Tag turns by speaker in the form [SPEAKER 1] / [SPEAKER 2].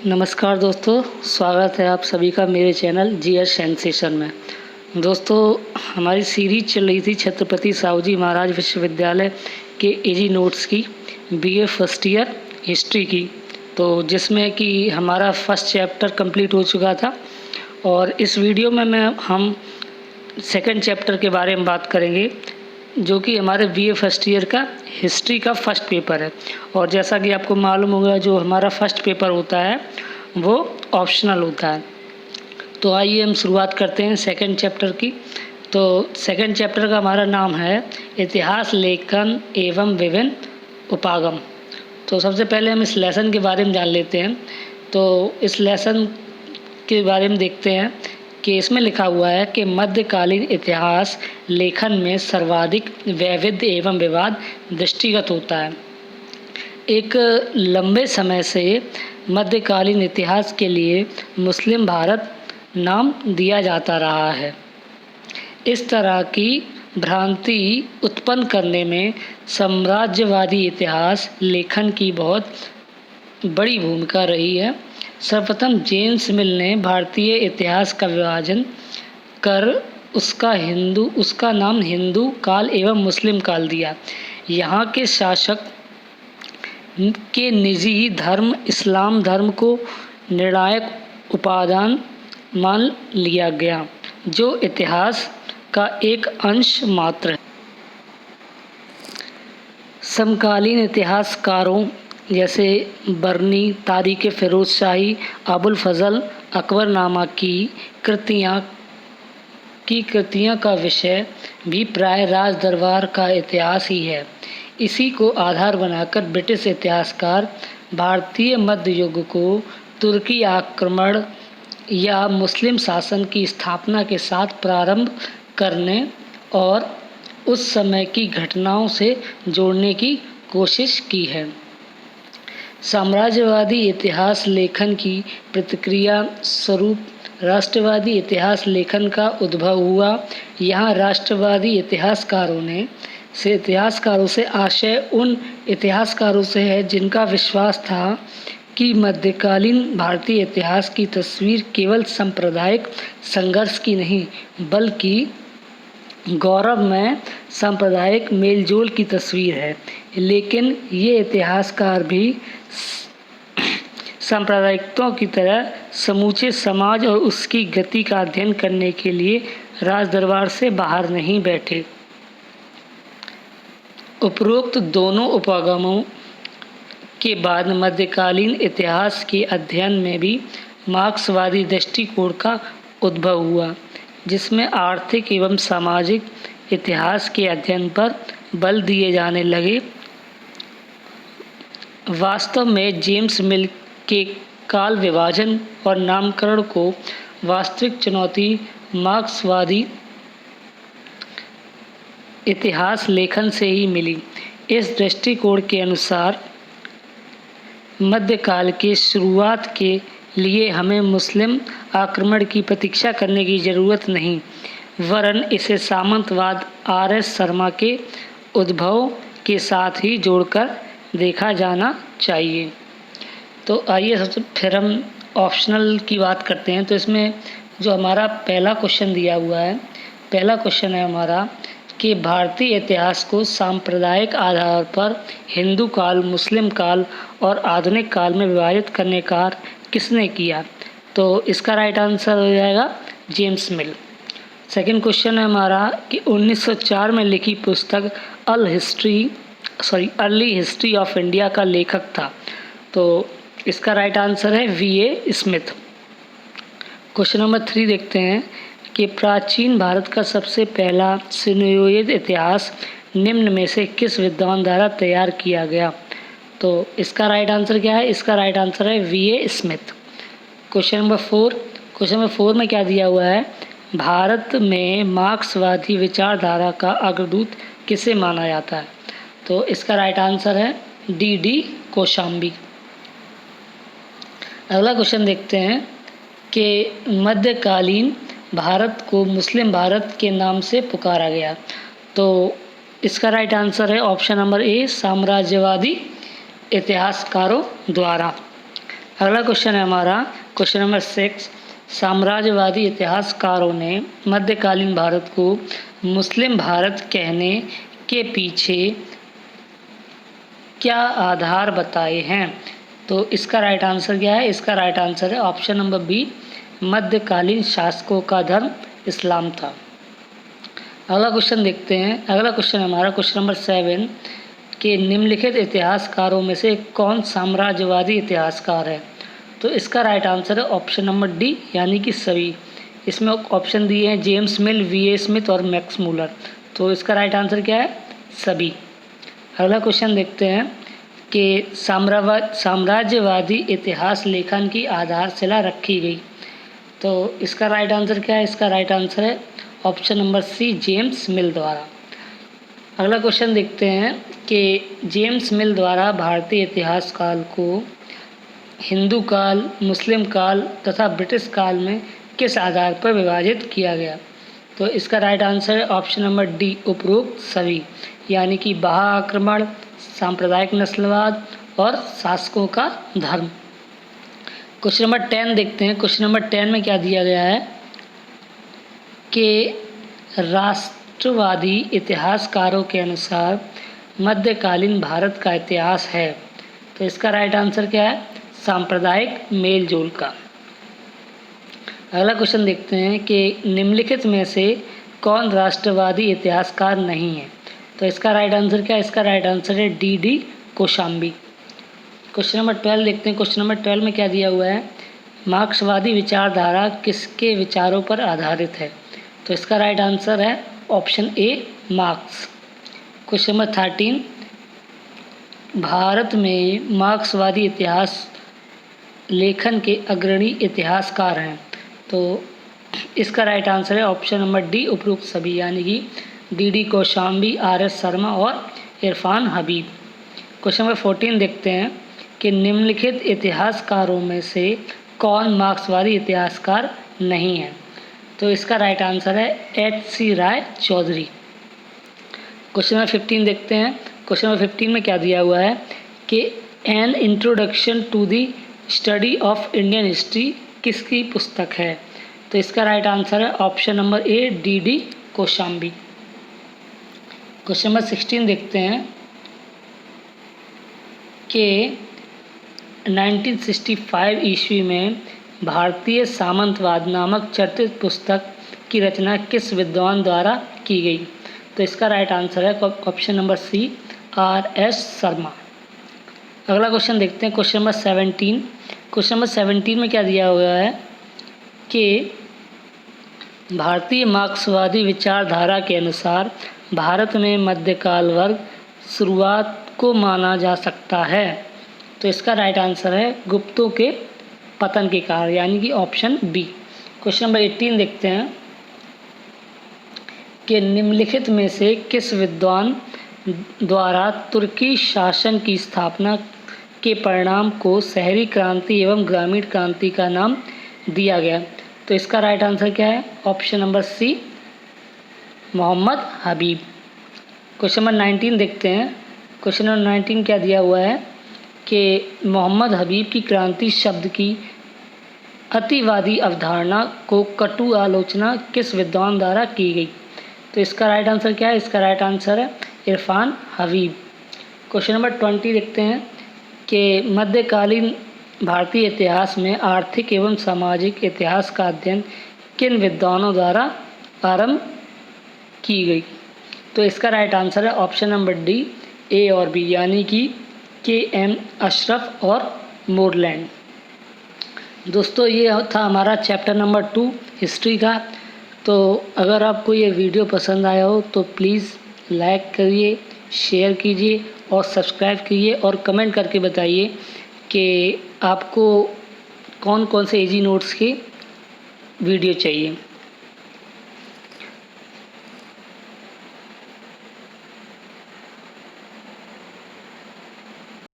[SPEAKER 1] नमस्कार दोस्तों, स्वागत है आप सभी का मेरे चैनल जीएस सेंसेशन में। दोस्तों, हमारी सीरीज चल रही थी छत्रपति साहूजी महाराज विश्वविद्यालय के एजी नोट्स की, बीए फर्स्ट ईयर हिस्ट्री की, तो जिसमें कि हमारा फर्स्ट चैप्टर कंप्लीट हो चुका था और इस वीडियो में हम सेकंड चैप्टर के बारे में बात करेंगे, जो कि हमारे बीए फर्स्ट ईयर का हिस्ट्री का फर्स्ट पेपर है। और जैसा कि आपको मालूम होगा, जो हमारा फर्स्ट पेपर होता है वो ऑप्शनल होता है। तो आइए हम शुरुआत करते हैं सेकंड चैप्टर की। तो सेकंड चैप्टर का हमारा नाम है इतिहास लेखन एवं विभिन्न उपागम। तो सबसे पहले हम इस लेसन के बारे में जान लेते हैं। तो इस लेसन के बारे में देखते हैं कि इसमें लिखा हुआ है कि मध्यकालीन इतिहास लेखन में सर्वाधिक वैविध्य एवं विवाद दृष्टिगत होता है। एक लंबे समय से मध्यकालीन इतिहास के लिए मुस्लिम भारत नाम दिया जाता रहा है। इस तरह की भ्रांति उत्पन्न करने में साम्राज्यवादी इतिहास लेखन की बहुत बड़ी भूमिका रही है। सर्वप्रथम जेम्स मिल ने भारतीय इतिहास का विभाजन कर उसका नाम हिंदू काल एवं मुस्लिम काल दिया। यहाँ के शासक के निजी धर्म इस्लाम धर्म को निर्णायक उपादान मान लिया गया, जो इतिहास का एक अंश मात्र है। समकालीन इतिहासकारों जैसे बर्नी, तारीख़ फ़िरोज़ शाही, अबुल फ़ज़ल अकबरनामा की कृतियाँ का विषय भी प्राय राज दरबार का इतिहास ही है। इसी को आधार बनाकर ब्रिटिश इतिहासकार भारतीय मध्य युग को तुर्की आक्रमण या मुस्लिम शासन की स्थापना के साथ प्रारंभ करने और उस समय की घटनाओं से जोड़ने की कोशिश की है। साम्राज्यवादी इतिहास लेखन की प्रतिक्रिया स्वरूप राष्ट्रवादी इतिहास लेखन का उद्भव हुआ। यहाँ राष्ट्रवादी इतिहासकारों से आशय उन इतिहासकारों से है जिनका विश्वास था कि मध्यकालीन भारतीय इतिहास की तस्वीर केवल सांप्रदायिक संघर्ष की नहीं, बल्कि गौरवमय सांप्रदायिक मेलजोल की तस्वीर है। लेकिन ये इतिहासकार भी सांप्रदायिकताओं की तरह समूचे समाज और उसकी गति का अध्ययन करने के लिए राज दरबार से बाहर नहीं बैठे। उपरोक्त दोनों उपागमों के बाद मध्यकालीन इतिहास के अध्ययन में भी मार्क्सवादी दृष्टिकोण का उद्भव हुआ, जिसमें आर्थिक एवं सामाजिक इतिहास के अध्ययन पर बल दिए जाने लगे। वास्तव में जेम्स मिल के काल विभाजन और नामकरण को वास्तविक चुनौती मार्क्सवादी इतिहास लेखन से ही मिली। इस दृष्टिकोण के अनुसार मध्यकाल के शुरुआत के लिए हमें मुस्लिम आक्रमण की प्रतीक्षा करने की ज़रूरत नहीं, वरन इसे सामंतवाद आर.एस. शर्मा के उद्भव के साथ ही जोड़कर देखा जाना चाहिए। तो आइए सबसे फिर हम ऑप्शनल की बात करते हैं। तो इसमें जो हमारा पहला क्वेश्चन दिया हुआ है, पहला क्वेश्चन है हमारा कि भारतीय इतिहास को सांप्रदायिक आधार पर हिंदू काल, मुस्लिम काल और आधुनिक काल में विभाजित करने का कार्य किसने किया? तो इसका राइट आंसर हो जाएगा जेम्स मिल। सेकंड क्वेश्चन है हमारा कि 1904 में लिखी पुस्तक अर्ली हिस्ट्री ऑफ इंडिया का लेखक था। तो इसका राइट आंसर है वी.ए. स्मिथ। क्वेश्चन नंबर 3 देखते हैं कि प्राचीन भारत का सबसे पहला सुनियोजित इतिहास निम्न में से किस विद्वान द्वारा तैयार किया गया? तो इसका राइट आंसर क्या है? इसका राइट आंसर है वी.ए. स्मिथ। क्वेश्चन नंबर 4 में क्या दिया हुआ है? भारत में मार्क्सवादी विचारधारा का अग्रदूत किसे माना जाता है? तो इसका राइट आंसर है डी कोशाम्बी। अगला क्वेश्चन देखते हैं कि मध्यकालीन भारत को मुस्लिम भारत के नाम से पुकारा गया। तो इसका राइट आंसर है ऑप्शन नंबर ए, साम्राज्यवादी इतिहासकारों द्वारा। अगला क्वेश्चन है हमारा क्वेश्चन नंबर 6। साम्राज्यवादी इतिहासकारों ने मध्यकालीन भारत को मुस्लिम भारत कहने के पीछे क्या आधार बताए हैं? तो इसका राइट आंसर क्या है? इसका राइट आंसर है ऑप्शन नंबर बी, मध्यकालीन शासकों का धर्म इस्लाम था। अगला क्वेश्चन देखते हैं। अगला क्वेश्चन हमारा क्वेश्चन नंबर 7 के निम्नलिखित इतिहासकारों में से कौन साम्राज्यवादी इतिहासकार है? तो इसका राइट आंसर है ऑप्शन नंबर डी, यानी कि सभी। इसमें ऑप्शन दिए हैं जेम्स मिल, वी.ए. स्मिथ और मैक्स मूलर। तो इसका राइट आंसर क्या है? सभी। अगला क्वेश्चन देखते हैं कि साम्राज्यवादी इतिहास लेखन की आधारशिला रखी गई। तो इसका राइट आंसर क्या है? इसका राइट आंसर है option number C, James Mill द्वारा। अगला क्वेश्चन देखते हैं कि जेम्स मिल द्वारा भारतीय इतिहास काल को हिंदू काल, मुस्लिम काल तथा ब्रिटिश काल में किस आधार पर विभाजित किया गया? तो इसका राइट आंसर है ऑप्शन नंबर डी, उपरोक्त सभी, यानी कि बहा आक्रमण, सांप्रदायिक नस्लवाद और शासकों का धर्म। क्वेश्चन नंबर 10 देखते हैं। क्वेश्चन नंबर 10 में क्या दिया गया है कि राष्ट्रवादी इतिहासकारों के अनुसार मध्यकालीन भारत का इतिहास है। तो इसका राइट आंसर क्या है? सांप्रदायिक मेलजोल का। अगला क्वेश्चन देखते हैं कि निम्नलिखित में से कौन राष्ट्रवादी इतिहासकार नहीं है? तो इसका राइट आंसर क्या है? इसका राइट आंसर है डी कोशाम्बी। क्वेश्चन नंबर 12 देखते हैं। क्वेश्चन नंबर 12 में क्या दिया हुआ है? मार्क्सवादी विचारधारा किसके विचारों पर आधारित है? तो इसका राइट आंसर है option A, marks. Question number 13, Bharat में मार्क्सवादी इतिहास लेखन के अग्रणी इतिहासकार हैं। तो इसका राइट आंसर है ऑप्शन नंबर डी, उपरोक्त सभी, यानी कि डी कोशाम्बी, आर.एस. शर्मा और इरफान हबीब। क्वेश्चन नंबर 14 देखते हैं कि निम्नलिखित इतिहासकारों में से कौन मार्क्सवादी इतिहासकार नहीं है? तो इसका राइट आंसर है H.C. राय चौधरी। क्वेश्चन नंबर 15 देखते हैं। क्वेश्चन नंबर 15 में क्या दिया हुआ है कि an introduction to the study of Indian history किसकी पुस्तक है? तो इसका राइट आंसर है option number A, D Kosambi. Question number 16 देखते हैं कि 1965 ईस्वी में भारतीय सामंतवाद नामक चर्चित पुस्तक की रचना किस विद्वान द्वारा की गई? तो इसका राइट आंसर है option number C, R.S. Sharma. अगला क्वेश्चन देखते हैं। Question number 17। क्वेश्चन नंबर 17 में क्या दिया हुआ है कि भारतीय मार्क्सवादी विचारधारा के अनुसार भारत में मध्यकाल वर्ग शुरुआत को माना जा सकता है। तो इसका राइट आंसर है गुप्तों के पतन के कारण, यानी कि ऑप्शन बी। क्वेश्चन नंबर 18 देखते हैं कि निम्नलिखित में से किस विद्वान द्वारा तुर्की शासन की स्थापना के परिणाम को शहरी क्रांति एवं ग्रामीण क्रांति का नाम दिया गया? तो इसका राइट आंसर क्या है? ऑप्शन नंबर सी, मोहम्मद हबीब। क्वेश्चन नंबर 19 देखते हैं। क्वेश्चन नंबर 19 क्या दिया हुआ है कि मोहम्मद हबीब की क्रांति शब्द की अतिवादी अवधारणा को कटु आलोचना किस विद्वान द्वारा की गई? तो इसका राइट आंसर क्या है? इसका राइट आंसर है इरफान हबीब। क्वेश्चन नंबर 20 देखते हैं कि मध्यकालीन भारतीय इतिहास में आर्थिक एवं सामाजिक इतिहास का अध्ययन किन विद्वानों द्वारा आरंभ की गई? तो इसका राइट आंसर है ऑप्शन नंबर डी, ए और बी, यानी कि K.M. अशरफ और मोरलैंड। दोस्तों ये था हमारा चैप्टर नंबर 2 हिस्ट्री का। तो अगर आपको ये वीडियो पसंद आया हो तो प्लीज़ लाइक करिए, शेयर कीजिए और सब्सक्राइब कीजिए और कमेंट करके बताइए कि आपको कौन कौन से इजी नोट्स की वीडियो चाहिए।